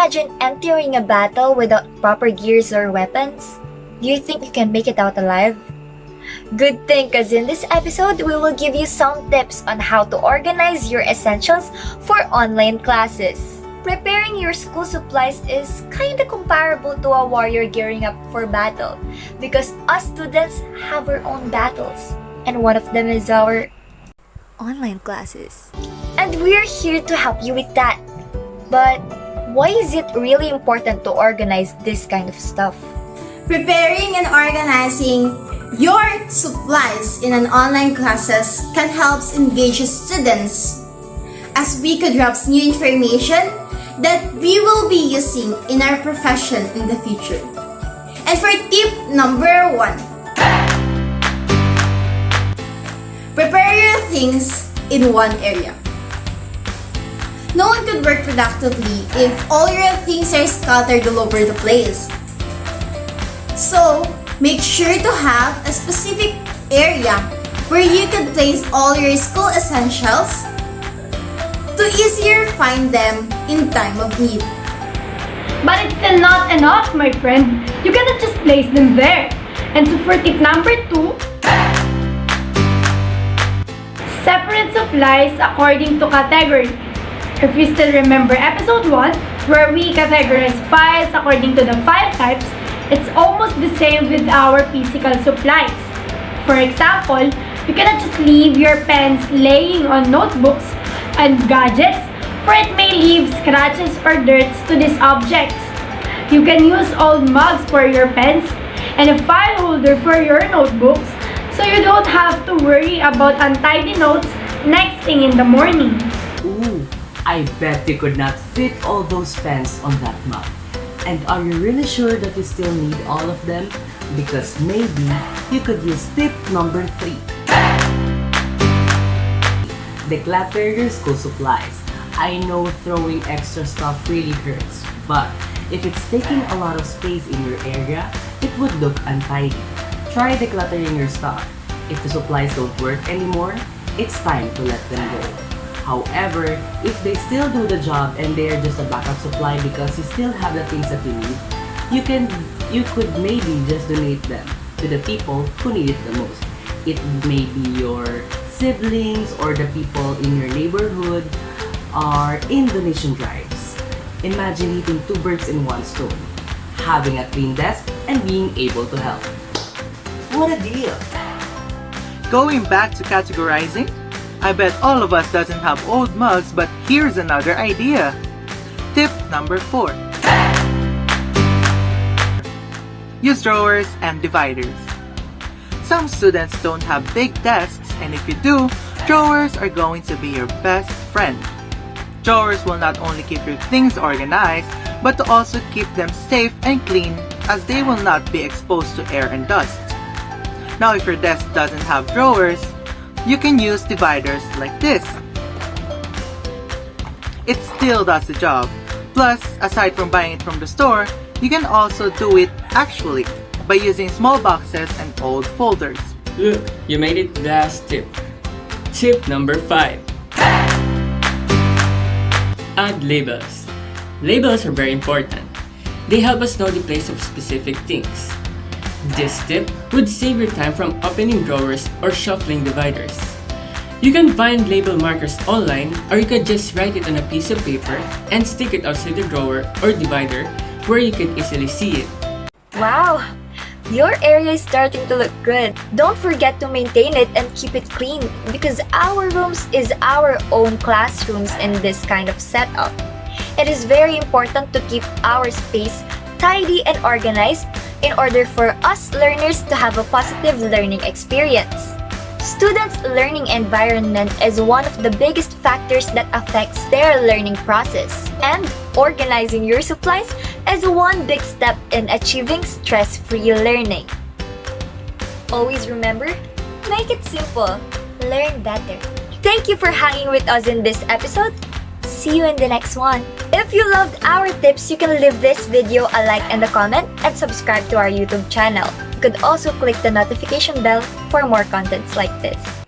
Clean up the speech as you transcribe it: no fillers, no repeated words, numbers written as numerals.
imagine entering a battle without proper gears or weapons? Do you think you can make it out alive? Good thing, cause in this episode, we will give you some tips on how to organize your essentials for online classes. Preparing your school supplies is kinda comparable to a warrior gearing up for battle because us students have our own battles, and one of them is our online classes. And we're here to help you with that. But why is it really important to organize this kind of stuff? Preparing and organizing your supplies in an online classes can help engage students as we could grab new information that we will be using in our profession in the future. And for tip number 1, prepare your things in one area. No one could work productively if all your things are scattered all over the place. So, make sure to have a specific area where you can place all your school essentials to easier find them in time of need. But it's still not enough, my friend. You cannot just place them there. And so for tip number 2, separate supplies according to category. If you still remember episode 1, where we categorize files according to the file types, it's almost the same with our physical supplies. For example, you cannot just leave your pens laying on notebooks and gadgets, for it may leave scratches or dirts to these objects. You can use old mugs for your pens and a file holder for your notebooks, so you don't have to worry about untidy notes next thing in the morning. Ooh, I bet you could not fit all those pens on that mug. And are you really sure that you still need all of them? Because maybe you could use tip number 3. Declutter your school supplies. I know throwing extra stuff really hurts, but if it's taking a lot of space in your area, it would look untidy. Try decluttering your stuff. If the supplies don't work anymore, it's time to let them go. However, if they still do the job and they are just a backup supply because you still have the things that you need, you could maybe just donate them to the people who need it the most. It may be your siblings or the people in your neighborhood or in donation drives. Imagine hitting 2 birds in one stone, having a clean desk and being able to help. What a deal! Going back to categorizing, I bet all of us doesn't have old mugs, but here's another idea. Tip number 4. Use drawers and dividers. Some students don't have big desks, and if you do, drawers are going to be your best friend. Drawers will not only keep your things organized, but to also keep them safe and clean as they will not be exposed to air and dust. Now if your desk doesn't have drawers, you can use dividers like this. It still does the job. Plus, aside from buying it from the store, you can also do it actually by using small boxes and old folders. Look, you made it to the last tip. Tip number 5. Add labels. Labels are very important. They help us know the place of specific things. This tip would save your time from opening drawers or shuffling dividers. You can find label markers online, or you could just write it on a piece of paper and stick it outside the drawer or divider where you can easily see it. Wow! Your area is starting to look good. Don't forget to maintain it and keep it clean because our rooms is our own classrooms in this kind of setup. It is very important to keep our space tidy and organized in order for us learners to have a positive learning experience. Students' learning environment is one of the biggest factors that affects their learning process, and organizing your supplies is one big step in achieving stress-free learning. Always remember, make it simple, learn better. Thank you for hanging with us in this episode. See you in the next one. If you loved our tips, you can leave this video a like and a comment and subscribe to our YouTube channel. You could also click the notification bell for more contents like this.